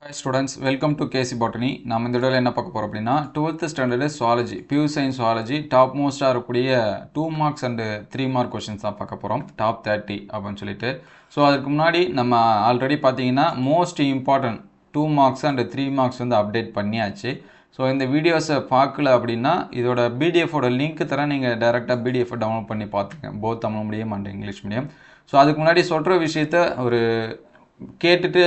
Hi students, welcome to KC Botany. நாம் இந்த வீடியோவில் என்ன பார்க்க போகிறோம் அப்படின்னா 12th ஸ்டாண்டர்டு சுவாலஜி பியூ சயின்ஸ் சுவாலஜி டாப் மோஸ்ட்டாக இருக்கக்கூடிய 2 மார்க்ஸ் அண்டு 3 மார்க் கொஷின்ஸ் தான் பார்க்க போகிறோம் டாப் 30 அப்படின்னு சொல்லிட்டு. ஸோ அதுக்கு முன்னாடி நம்ம ஆல்ரெடி பார்த்தீங்கன்னா most important 2 marks and 3 marks வந்து அப்டேட் பண்ணியாச்சு. ஸோ இந்த வீடியோஸை பார்க்கல அப்படின்னா இதோட பிடிஎஃபோட லிங்க் தரேன், நீங்கள் டேரெக்டாக பிடிஎஃப் டவுன்லோட் பண்ணி பார்த்துங்க, both Tamil medium and English medium. So அதுக்கு முன்னாடி சொல்கிற விஷயத்த ஒரு கேட்டுட்டு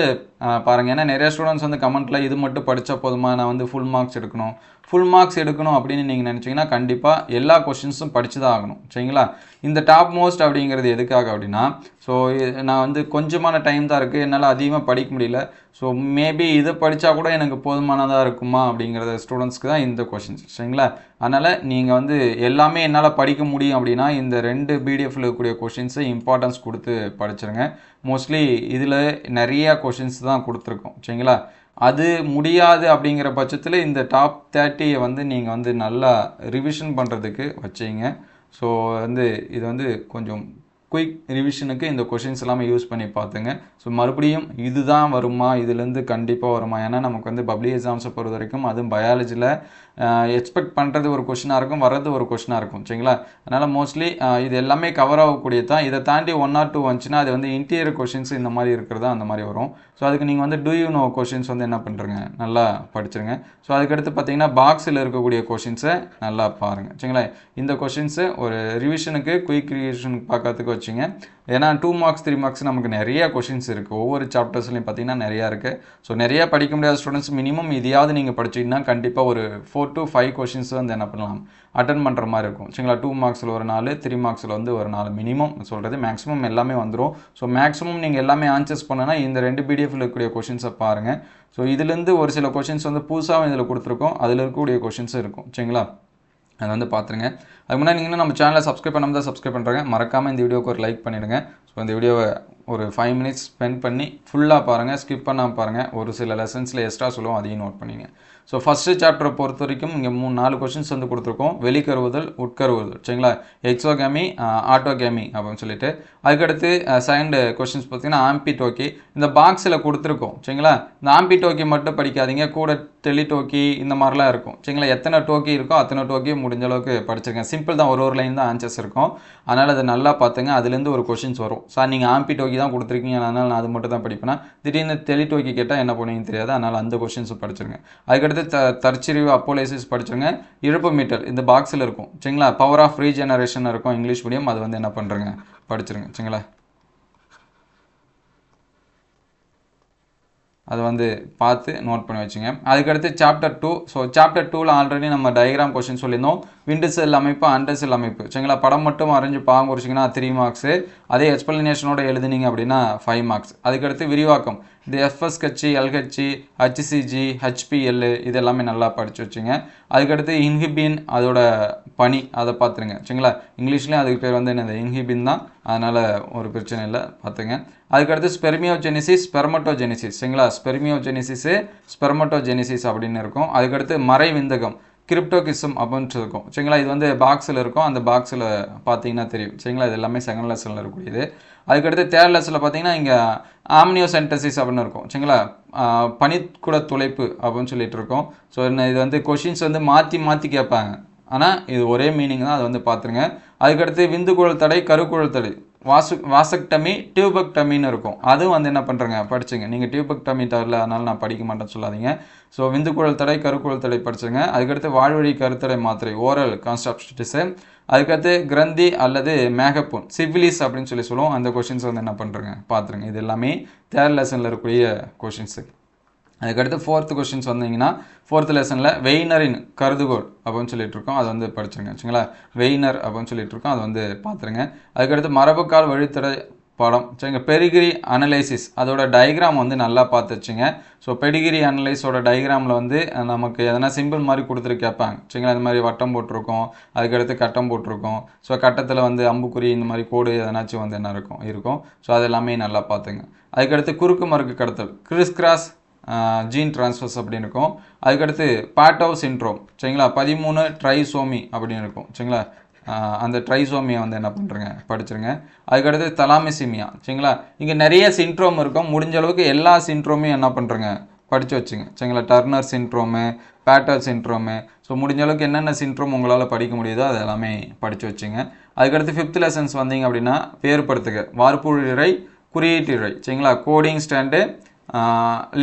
பாருங்கள். ஏன்னா நிறைய ஸ்டூடெண்ட்ஸ் வந்து கமெண்ட்டில் இது மட்டும் படித்தா போதுமா, நான் வந்து ஃபுல் மார்க்ஸ் எடுக்கணும் அப்படின்னு நீங்கள் நினச்சிங்கன்னா கண்டிப்பாக எல்லா கொஷின்ஸும் படித்து தான் ஆகணும், சரிங்களா? இந்த டாப் மோஸ்ட் அப்படிங்கிறது எதுக்காக அப்படின்னா, ஸோ நான் வந்து கொஞ்சமான டைம் தான் இருக்குது, என்னால் அதிகமாக படிக்க முடியல. ஸோ மேபி இதை படித்தா கூட எனக்கு போதுமானதாக இருக்குமா அப்படிங்கிறத ஸ்டூடெண்ட்ஸ்க்கு தான் இந்த கொஷின்ஸ், சரிங்களா? அதனால் நீங்கள் வந்து எல்லாமே என்னால் படிக்க முடியும் அப்படின்னா இந்த 2 பிடிஎஃப்ல இருக்கக்கூடிய கொஷின்ஸை இம்பார்ட்டன்ஸ் கொடுத்து படிச்சிருங்க. மோஸ்ட்லி இதில் நிறைய கொஷின்ஸ் தான் கொடுத்துருக்கோம், சரிங்களா? அது முடியாது அப்படிங்கிற பட்சத்தில் இந்த டாப் 30 வந்து நீங்கள் வந்து நல்லா ரிவிஷன் பண்ணுறதுக்கு வச்சிங்க. ஸோ வந்து இது வந்து கொஞ்சம் குயிக் ரிவிஷனுக்கு இந்த கொஷின்ஸ் எல்லாமே யூஸ் பண்ணி பார்த்துங்க. ஸோ மறுபடியும் இதுதான் வருமா, இதுலேருந்து கண்டிப்பாக வருமா? ஏன்னா நமக்கு வந்து பப்ளிக் எக்ஸாம்ஸை பொறுத்த வரைக்கும் அதுவும் பயாலஜியில் எக்ஸ்பெக்ட் பண்ணுறது ஒரு கொஷினாக இருக்கும், வர்றது ஒரு கொஷினாக இருக்கும், சரிங்களா? அதனால் மோஸ்ட்லி இது எல்லாமே கவர் ஆகக்கூடியது தான். இதை தாண்டி 1 or 2 வந்துச்சுன்னா அது வந்து இன்டீரியர் கொஷின்ஸ் இந்த மாதிரி இருக்கிறதா அந்த மாதிரி வரும். ஸோ அதுக்கு நீங்கள் வந்து டூ யூ நோ கொஷின்ஸ் வந்து என்ன பண்ணுறங்க, நல்லா படிச்சிருங்க. ஸோ அதுக்கடுத்து பார்த்தீங்கன்னா பாக்ஸில் இருக்கக்கூடிய கொஷின்ஸை நல்லா பாருங்கள், சரிங்களா? இந்த கொஷின்ஸு ஒரு ரிவிஷனுக்கு குயிக் ரிவிஷனுக்கு பார்க்கறதுக்கு வச்சுங்க. ஏன்னா 2 மார்க்ஸ் 3 மார்க்ஸ் நமக்கு நிறைய கொஷின்ஸ் இருக்குது, ஒவ்வொரு சாப்டர்ஸ்லையும் பார்த்தீங்கன்னா நிறையா இருக்குது. ஸோ நிறைய படிக்க முடியாத ஸ்டூடெண்ட்ஸ் மினிமம் இதையாவது நீங்கள் படிச்சிங்கன்னா கண்டிப்பாக ஒரு 4 to 5 கொஷின்ஸ் வந்து என்ன பண்ணலாம், அட்டன் பண்ணுற மாதிரி இருக்கும், சரிங்களா? 2 மார்க்ஸில் ஒரு 4, 3 மார்க்ஸில் வந்து ஒரு 4 மினிமம் சொல்கிறது, மேக்ஸிமம் எல்லாமே வந்துடும். ஸோ மேக்ஸிமம் நீங்கள் எல்லாமே ஆன்சர்ஸ் பண்ணனா இந்த 2 பிடிஎஃப்ல இருக்கக்கூடிய கொஷின்ஸை பாருங்கள். ஸோ இதுலேருந்து ஒரு சில கொஷின்ஸ் வந்து புதுசாக இதில் கொடுத்துருக்கோம், அதில் இருக்கக்கூடிய கொஷின்ஸும் இருக்கும், சரிங்களா? அதை வந்து பார்த்துருங்க. அதுக்கு முன்னாடி நீங்கள் நம்ம சேனலை சப்ஸ்கிரைப் பண்ணாமல் தான் சப்ஸ்கிரைப் பண்ணுறாங்க, மறக்காமல் இந்த வீடியோக்கு ஒரு லைக் பண்ணிவிடுங்க. ஸோ இந்த வீடியோவை ஒரு 5 minutes ஸ்பெண்ட் பண்ணி ஃபுல்லாக பாருங்கள், ஸ்கிப் பண்ணாமல் பாருங்கள். ஒரு சில லெசன்ஸில் எக்ஸ்ட்ரா சொல்லுவோம், அதையும் நோட் பண்ணிங்க. ஸோ ஃபஸ்ட்டு சாப்டரை பொறுத்த வரைக்கும் இங்கே 4 கொஷின்ஸ் வந்து கொடுத்துருக்கோம். வெளிக்கருவுதல், உட்கருவுதல், சரிங்களா? எக்ஸோகேமி, ஆட்டோகேமி அப்படின்னு சொல்லிட்டு. அதுக்கடுத்து செகண்ட் கொஷின்ஸ் பார்த்தீங்கன்னா ஆம்பிடோக்கி. இந்த பாக்ஸில் கொடுத்துருக்கோம், சரிங்களா? இந்த ஆம்பிடோக்கி மட்டும் படிக்காதீங்க, கூட டெலிடோக்கி இந்த மாதிரிலாம் இருக்கும், சரிங்களா? எத்தனை டோக்கி இருக்கோ அத்தனை டோக்கி முடிஞ்ச அளவுக்கு படிச்சிருக்கேன். சிம்பிள் தான், ஒரு லைன் தான் ஆன்சர்ஸ் இருக்கும். அதனால் அதை நல்லா பார்த்துங்க, அதுலேருந்து ஒரு கொஷின்ஸ் வரும். சார் நீங்கள் ஆம்பிடோக்கி தான் கொடுத்துருக்கீங்க, அதனால் நான் அது மட்டும் தான் படிப்பேன்னா, திடீர்னு டெலிடோக்கி கேட்டால் என்ன பண்ணுவீங்கன்னு தெரியாது. அதனால் அந்த கொஷின்ஸும் படிச்சிருங்க. அதுக்கடுத்து தற்செறிவு அப்போலைசிஸ் படிச்சிருங்க. இழப்பு மீட்டல் இந்த பாக்ஸில் இருக்கும், சரிங்களா? பவர் ஆஃப் ரீஜெனரேஷன் இருக்கும் இங்கிலீஷ் மீடியம், அது வந்து என்ன பண்ணுறங்க, படிச்சிருங்க, சரிங்களா? அதை வந்து பார்த்து நோட் பண்ணி வச்சுங்க. அதுக்கடுத்து சாப்டர் 2. ஸோ சாப்டர் 2ல் ஆல்ரெடி நம்ம டயக்ராம் கொஷின் சொல்லியிருந்தோம். விண்டு செல் அமைப்பு, அண்டர் செல் அமைப்பு, சரிங்களா? படம் மட்டும் வரைஞ்சி பாங்க குறிச்சிங்கன்னா 3 மார்க்ஸு. அதே எக்ஸ்பிளனேஷனோட எழுதுனீங்க அப்படின்னா 5 மார்க்ஸ். அதுக்கடுத்து விரிவாக்கம், இந்த எஃப்எஸ்ஹெச், எல்ஹெச், ஹச்சிசிஜி, ஹெச்பிஎல் இது எல்லாமே நல்லா படித்து வச்சுங்க. அதுக்கடுத்து இன்ஹிபின், அதோட பணி, அதை பார்த்துருங்க, சரிங்களா? இங்கிலீஷ்லேயும் அதுக்கு பேர் வந்து என்னது, இன்ஹிபின் தான், அதனால் ஒரு பிரச்சனை இல்லை, பார்த்துங்க. அதுக்கடுத்து ஸ்பெர்மியோஜெனிசிஸ், ஸ்பெர்மட்டோஜெனிசிஸ், சரிங்களா? ஸ்பெர்மியோஜெனிசிஸு, ஸ்பெர்மட்டோஜெனிசிஸ் அப்படின்னு இருக்கும். அதுக்கடுத்து மறை விந்தகம், கிரிப்டோகிசம் அப்படின்னு இருக்கும், சரிங்களா? இது வந்து பாக்ஸில் இருக்கும், அந்த பாக்ஸில் பார்த்தீங்கன்னா தெரியும், சரிங்களா? இது எல்லாமே செகண்ட் லெசனில் இருக்கக்கூடியது. அதுக்கடுத்து தேர்ட் லெசனில் பார்த்தீங்கன்னா இங்கே ஆம்னியோசென்டசிஸ் அப்படின்னு இருக்கும், சரிங்களா? பனிக்குட துளைப்பு அப்படின்னு சொல்லிட்டு இருக்கோம். ஸோ இது வந்து கொஷின்ஸ் வந்து மாற்றி கேட்பாங்க, ஆனால் இது ஒரே மீனிங் தான், அதை வந்து பார்த்துருங்க. அதுக்கடுத்து விந்துக்குழல் தடை, கருக்குழல் தடை, வாசக்டமி, டியூபெக்டமின்னு இருக்கும், அதுவும் வந்து என்ன பண்ணுறங்க, படிச்சுங்க. நீங்கள் டியூபெக்டமி தரல, அதனால் நான் படிக்க மாட்டேன்னு சொல்லாதீங்க. ஸோ விந்துக்குழல் தடை, கருக்குழல் தடை படிச்சுங்க. அதுக்கடுத்து வாழ்வழி கருத்தடை மாத்திரை, ஓரல் கான்ஸ்ட்ராப்டிஸு. அதுக்கடுத்து கிரந்தி அல்லது மேகப்புண், சிவிலிஸ் அப்படின்னு சொல்லுவோம். அந்த கொஷின்ஸ் வந்து என்ன பண்ணுறங்க, பார்த்துருங்க. இது எல்லாமே தேர்ட் லெசனில் இருக்கக்கூடிய கொஷின்ஸு. அதுக்கடுத்து 4th கொஷின்ஸ் வந்தீங்கன்னா 4th லெசனில் வெய்னரின் கருதுகோள் அப்படின்னு சொல்லிட்டு இருக்கோம், அதை வந்து படிச்சுருங்க, சரிங்களா? வெய்னர் அப்படின்னு சொல்லிட்டு இருக்கோம், அதை வந்து பார்த்துருங்க. அதுக்கடுத்து மரபுக்கால் வழித்தடை படம், சரிங்க? பெடிகிரி அனலைசிஸ், அதோட டயக்ராம் வந்து நல்லா பார்த்து வச்சுங்க. ஸோ பெடிகிரி அனலைஸோட டயக்ராமில் வந்து நமக்கு எதனா சிம்பிள் மாதிரி கொடுத்துட்டு கேட்பாங்க, சரிங்களா? இந்த மாதிரி வட்டம் போட்டிருக்கோம், அதுக்கடுத்து கட்டம் போட்டிருக்கோம். ஸோ கட்டத்தில் வந்து அம்புக்குறி இந்த மாதிரி கோடு எதனாச்சும் வந்து என்ன இருக்கும். ஸோ அது எல்லாமே நல்லா பார்த்துங்க. அதுக்கடுத்து குறுக்கு மறுக்கு கடத்தல், கிறிஸ் கிராஸ் ஜீன் டிரான்ஸ்ஃபர்ஸ் அப்படின்னு இருக்கும். அதுக்கடுத்து பாட்டோவ் சிண்ட்ரோம், சரிங்களா? 13 ட்ரைசோமி அப்படின்னு இருக்கும், சரிங்களா? அந்த ட்ரைசோமியை வந்து என்ன பண்ணுறங்க, படிச்சிருங்க. அதுக்கடுத்து தலாமிசிமியா, சரிங்களா? இங்கே நிறைய சிண்ட்ரோம் இருக்கும், முடிஞ்ச அளவுக்கு எல்லா சிண்ட்ரோமையும் என்ன பண்ணுறங்க படித்து வச்சுங்க சரிங்களா. டர்னர் சின்ட்ரோமு, பேட்டர் சின்ட்ரோமு, ஸோ முடிஞ்ச அளவுக்கு என்னென்ன சின்ட்ரோம் உங்களால் படிக்க முடியுதோ அது எல்லாமே படித்து வச்சுங்க. அதுக்கடுத்து 5th லெசன்ஸ் வந்தீங்க அப்படின்னா வேறுபடுத்துக, வார்ப்புருவிழை, குறியீட்டிழை சரிங்களா. கோடிங் ஸ்டாண்டு,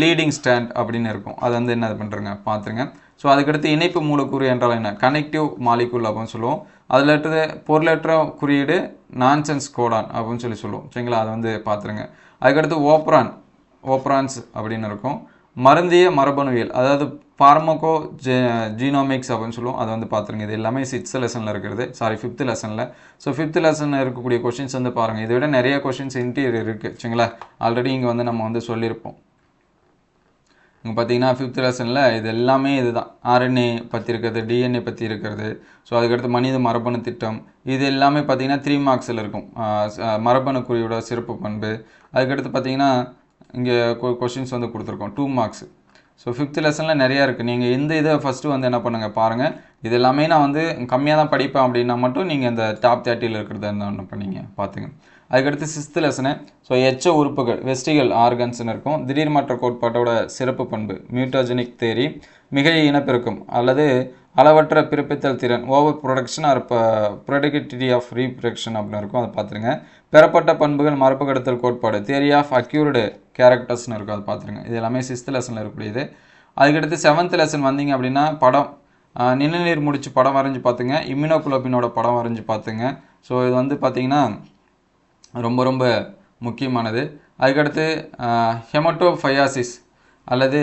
லீடிங் ஸ்டாண்ட் அப்படின்னு இருக்கும். அது வந்து என்ன பண்ணுறங்க பார்த்துருங்க. ஸோ அதுக்கடுத்து இணைப்பு மூலக்கூறு என்றால் என்ன, கனெக்டிவ் மாலிகுல் அப்படின்னு சொல்லுவோம். அதில் இருக்கிறது பொருளற்ற குறியீடு நான்சென்ஸ் கோடான் அப்படின்னு சொல்லுவோம் சரிங்களா. அதை வந்து பார்த்துருங்க. அதுக்கடுத்து ஓப்ரான்ஸ் அப்படின்னு இருக்கும். மருந்திய மரபணுவியல், அதாவது ஃபார்மகோ ஜீனோமிக்ஸ் அப்படின்னு சொல்லுவோம். அதை வந்து பார்த்துருங்க. இது எல்லாமே 6th லெசனில் இருக்கிறது, 5th லெசனில். ஸோ 5th லெசனில் இருக்கக்கூடிய கொஷின்ஸ் வந்து பாருங்கள். இதை விட நிறைய கொஷின்ஸ் இன்டீரியர் இருக்குது சரிங்களா. ஆல்ரெடி இங்கே வந்து நம்ம வந்து சொல்லியிருப்போம். இங்கே பார்த்தீங்கன்னா 5th லெசனில் இது எல்லாமே இதுதான். ஆர்என்ஏ பற்றி இருக்கிறது, டிஎன்ஏ பற்றி இருக்கிறது. ஸோ அதுக்கடுத்து மனித மரபணு திட்டம், இது எல்லாமே பார்த்தீங்கன்னா 3 மார்க்ஸில் இருக்கும். மரபணு குறியோட சிறப்பு பண்பு. அதுக்கடுத்து பார்த்தீங்கன்னா இங்கே கொஷின்ஸ் வந்து கொடுத்துருக்கோம் 2 மார்க்ஸ். ஸோ 5th லெசனில் நிறையா இருக்குது. நீங்கள் இந்த இதை ஃபஸ்ட்டு வந்து என்ன பண்ணுங்கள் பாருங்கள். இது எல்லாமே நான் வந்து கம்மியாக தான் படிப்பேன் அப்படின்னா மட்டும் நீங்கள் இந்த டாப் 30ல் இருக்கிறத என்ன பண்ணிங்க பார்த்துங்க. அதுக்கடுத்து 6th லெசனு, ஸோ எச்ச உறுப்புகள், வெஸ்டிகல் ஆர்கன்ஸ்னு இருக்கும். திடீர் மாற்ற கோட்பாட்டோட சிறப்பு பண்பு, மியூட்டோஜெனிக் தேரி, மிகை இனப்பெருக்கம் அல்லது அளவற்ற பிறப்பித்தல் திறன், over production or productivity of reproduction அப்படின்னு இருக்கும். அதை பார்த்துருங்க. பெறப்பட்ட பண்புகள், மரபு கடத்தல் கோட்பாடு, தியரி ஆஃப் அக்யூர்டு கேரக்டர்ஸ்னு இருக்கும். அதை பார்த்துருங்க. இது எல்லாமே 6th லெசனில் இருக்கக்கூடியது. அதுக்கடுத்து 7th லெசன் வந்தீங்க அப்படின்னா படம், நிணநீர் முடிச்சு படம் வரைஞ்சி பார்த்துங்க. இம்யூனோகுளோபினோட படம் வரைஞ்சி பார்த்துங்க. ஸோ இது வந்து பார்த்திங்கன்னா ரொம்ப ரொம்ப முக்கியமானது. அதுக்கடுத்து ஹெமட்டோஃபயாசிஸ் அல்லது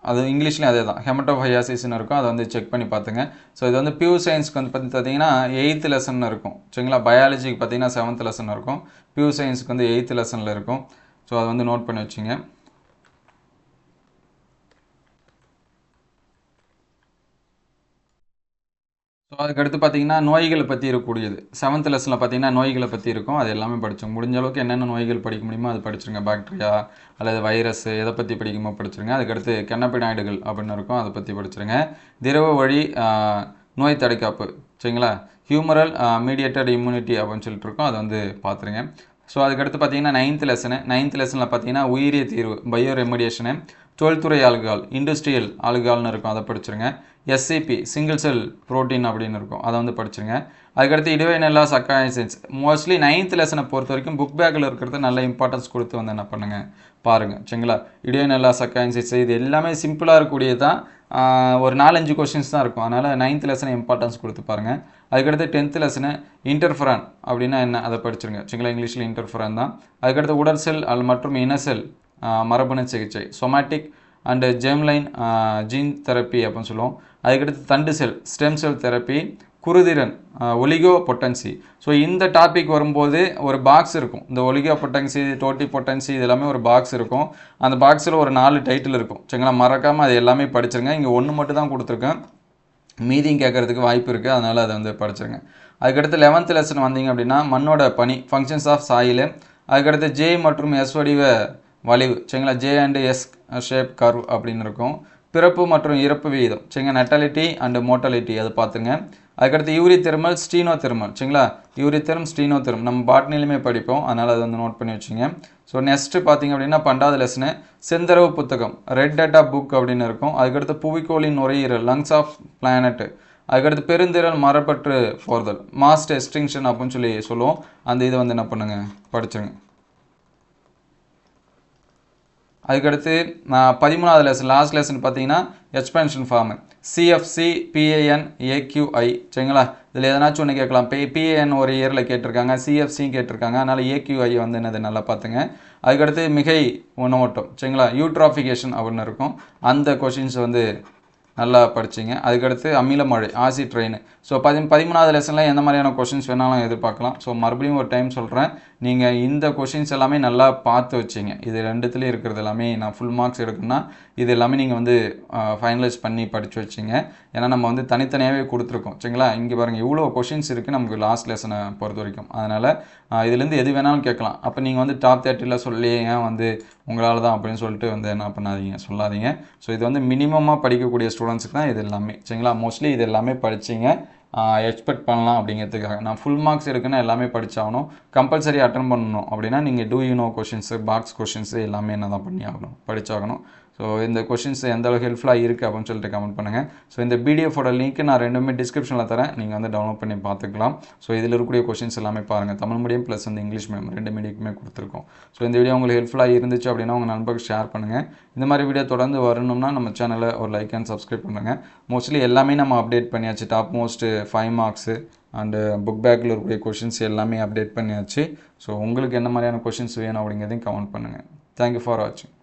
அது இங்கிலீஷ்லேயும் அதே தான், ஹெமட்டோஃபயாசிஸ்னு இருக்கும். அதை வந்து செக் பண்ணி பார்த்துங்க. ஸோ இது வந்து பியூர் சயின்ஸ்க்கு வந்து பார்த்தீங்கன்னா 8th லெசன் இருக்கும் சரிங்களா. பயாலஜிக்கு பார்த்தீங்கன்னா 7th லெசன் இருக்கும். பியூர் சயின்ஸுக்கு வந்து 8th லெசனில் இருக்கும். ஸோ அதை வந்து நோட் பண்ணி வச்சுங்க. ஸோ அதுக்கடுத்து பார்த்தீங்கன்னா நோய்களை பற்றி இருக்கக்கூடியது 7th லெசனில் பார்த்தீங்கன்னா நோய்களை பற்றி இருக்கும். அது எல்லாமே படித்தோம். முடிஞ்ச அளவுக்கு என்னென்ன நோய்கள் படிக்க முடியுமோ அது படிச்சிருங்க. பாக்டீரியா அல்லது வைரஸ் எதை பற்றி படிக்குமோ படிச்சிருங்க. அதுக்கடுத்து கென்னபினாய்டுகள் அப்படின்னு இருக்கும். அதை பற்றி படிச்சிருங்க. திரவ வழி நோய் தடுக்காப்பு சரிங்களா. ஹியூமரல் மீடியேட்டட் இம்யூனிட்டி அப்படின்னு சொல்லிட்டு இருக்கோம். அதை வந்து பார்த்துருங்க. ஸோ அதுக்கடுத்து பார்த்தீங்கன்னா 9th லெசனில் பார்த்தீங்கன்னா உயிரிய தீர்வு, பயோ ரெமடியேஷனு, தொழில்துறை ஆல்கஹால், இண்டஸ்ட்ரியல் ஆல்கஹால்னு இருக்கும். அதை படிச்சிருங்க. SCP சிங்கிள் செல் ப்ரோட்டீன் அப்படின்னு இருக்கும். அதை வந்து படிச்சிருங்க. அதுக்கடுத்து இடைவேநல்லா சக்காயசன்ஸ், மோஸ்ட்லி 9th லெசனை பொறுத்த வரைக்கும் புக் பேக்கில் இருக்கிறது நல்ல இம்பார்ட்டன்ஸ் கொடுத்து வந்து என்ன பண்ணுங்கள் பாருங்கள் சரிங்களா. இடைவேநல்லா சக்காயசன்ஸ் இது எல்லாமே சிம்பிளாக இருக்கக்கூடியது தான். ஒரு 4-5 கொஷின்ஸ் தான் இருக்கும். அதனால் 9th லெசனை இம்பார்ட்டன்ஸ் கொடுத்து பாருங்கள். அதுக்கடுத்து 10th லெசனு இன்டர்ஃபரான் அப்படின்னா என்ன, அதை படிச்சிருங்க சரிங்களா. இங்கிலீஷில் இன்டர்ஃபரான் தான். அதுக்கடுத்து உடல் செல் மற்றும் இனசெல் மரபணு சிகிச்சை, somatic and germline gene therapy அப்படின்னு சொல்லுவோம். அதுக்கடுத்து தண்டு செல் ஸ்டெம் செல் தெரப்பி, குருதிரன் ஒலிகோ பொட்டன்சி. ஸோ இந்த டாபிக் வரும்போது ஒரு பாக்ஸ் இருக்கும். இந்த ஒலிகோ பொட்டன்சி, டோட்டி பொட்டன்சி இது எல்லாமே ஒரு பாக்ஸ் இருக்கும். அந்த பாக்ஸில் ஒரு 4 டைட்டில் இருக்கும் சரிங்களா. மறக்காமல் அது எல்லாமே படிச்சிருங்க. இங்கே 1 மட்டும் தான் கொடுத்துருக்கேன், மீதியும் கேட்குறதுக்கு வாய்ப்பு இருக்குது. அதனால் அதை வந்து படிச்சிருங்க. அதுக்கடுத்து 11th லெசன் வந்தீங்க அப்படின்னா மண்ணோட பனி, ஃபங்க்ஷன்ஸ் ஆஃப் சாயிலு. அதுக்கடுத்து J மற்றும் S வடிவ வளைவு சரிங்களா. J and S shape curve அப்படின்னு இருக்கும். பிறப்பு மற்றும் இறப்பு விகிதம் சரிங்களா. நெட்டாலிட்டி அண்டு மோட்டாலிட்டி அதை பார்த்துங்க. அதுக்கடுத்து யூரி தெர்மல், ஸ்டீனோ தெர்மல் சரிங்களா. யூரி தெர்ம், ஸ்டீனோ தெர்ம் நம்ம பாட்னிலுமே படிப்போம். அதனால் அதை வந்து நோட் பண்ணி வச்சுங்க. ஸோ நெக்ஸ்ட்டு பார்த்தீங்க அப்படின்னா 12வது லெசனு செந்தரவு புத்தகம், ரெட் டேட்டா புக் அப்படின்னு இருக்கும். அதுக்கடுத்து புவிக்கோளின் நுரையீரல், லங்ஸ் ஆஃப் பிளானட். அதுக்கடுத்து பெருந்திரள் மரப்பற்று போர்தல், மாஸ்ட் எக்ஸ்டிங்ஷன் அப்படின்னு சொல்லி சொல்லுவோம். அந்த இதை வந்து என்ன பண்ணுங்கள் படிச்சுங்க. அதுக்கடுத்து 13வது லெசன் லாஸ்ட் லெசன் பார்த்தீங்கன்னா எக்ஸ்பென்ஷன் ஃபார்மு, CFC PAN AQI சரிங்களா. இதில் எதனாச்சும் ஒன்று கேட்கலாம். PAN ஒரு இயரில் கேட்டிருக்காங்க, CFC கேட்டிருக்காங்க. அதனால் AQI வந்து என்னது நல்லா பார்த்துங்க. அதுக்கடுத்து மிகை உணவோட்டம் சரிங்களா. யூட்ராஃபிகேஷன் அப்படின்னு இருக்கும். அந்த கொஷின்ஸ் வந்து நல்லா படிச்சிங்க. அதுக்கடுத்து அமிலமழை, ஆசிட் ரெயின். ஸோ 13வது லெசனில் எந்த மாதிரியான கொஷின்ஸ் வேணாலும் எதிர்பார்க்கலாம். ஸோ மறுபடியும் ஒரு டைம் சொல்கிறேன், நீங்கள் இந்த கொஷின்ஸ் எல்லாமே நல்லா பார்த்து வச்சிங்க. இது ரெண்டுத்துலேயும் இருக்கிறது எல்லாமே நான் ஃபுல் மார்க்ஸ் எடுக்கணும்னா இது எல்லாமே நீங்கள் வந்து ஃபைனலைஸ் பண்ணி படித்து வச்சிங்க. ஏன்னா நம்ம வந்து தனித்தனியாகவே கொடுத்துருக்கோம் சரிங்களா. இங்கே பாருங்கள் இவ்வளோ கொஷின்ஸ் இருக்குது நமக்கு லாஸ்ட் லெசனை பொறுத்த வரைக்கும். அதனால் இதுலேருந்து எது வேணாலும் கேட்கலாம். அப்போ நீங்கள் வந்து டாப் 30ல் சொல்லி ஏன் வந்து உங்களால் தான் அப்படின்னு சொல்லிட்டு வந்து என்ன பண்ணாதீங்க, சொல்லாதீங்க. ஸோ இது வந்து மினிமமாக படிக்கக்கூடிய ஸ்டூடெண்ட்ஸுக்கு தான் இது எல்லாமே சரிங்களா. மோஸ்ட்லி இது எல்லாமே படிச்சிங்க. எக்ஸ்பெக்ட் பண்ணலாம் அப்படிங்கிறதுக்காக. நான் ஃபுல் மார்க்ஸ் இருக்குன்னா எல்லாமே படிச்சாகணும், கம்பல்சரி அட்டன் பண்ணணும் அப்படின்னா நீங்கள் do you know questions, box questions எல்லாமே என்ன தான் பண்ணி ஆகணும், படிச்சாகணும். ஸோ இந்த கொஷின்ஸ் எந்த அளவுக்கு ஹெல்ப்ஃபுல்லாக இருக்குது அப்படின்னு சொல்லிட்டு கமெண்ட் பண்ணுங்கள். ஸோ இந்த பிடிஎஃபோட லிங்க் நான் ரெண்டுமே டிஸ்கிரிப்ஷனில் தரேன், நீங்கள் வந்து டவுன்லோட் பண்ணி பார்த்துக்கலாம். ஸோ இதில் இருக்கக்கூடிய கொஷின்ஸ் எல்லாமே பாருங்கள், தமிழ் மீடியம் ப்ளஸ் வந்து இங்கிலீஷ் மீடியம் ரெண்டு மீடியக்குமே கொடுத்துருக்கோம். ஸோ இந்த வீடியோ உங்களுக்கு ஹெல்ப்ஃபுல்லாக இருந்துச்சு அப்படின்னா உங்கள் நண்பர்களுக்கு ஷேர் பண்ணுங்கள். இந்த மாதிரி வீடியோ தொடர்ந்து வரணும்னா நம்ம சேனலை ஒரு லைக் அண்ட் சப்ஸ்கிரைப் பண்ணுங்கள். மோஸ்ட்லி எல்லாமே நம்ம அப்டேட் பண்ணியாச்சு, top most 5 marks and book பேக்கில் இருக்கக்கூடிய கொஷின்ஸ் எல்லாமே அப்டேட் பண்ணியாச்சு. ஸோ உங்களுக்கு என்ன மாதிரியான கொஷின்ஸ் வேணும் அப்படிங்கிறதையும் கமெண்ட் பண்ணுங்கள். தேங்க்யூ ஃபார் வாட்சிங்.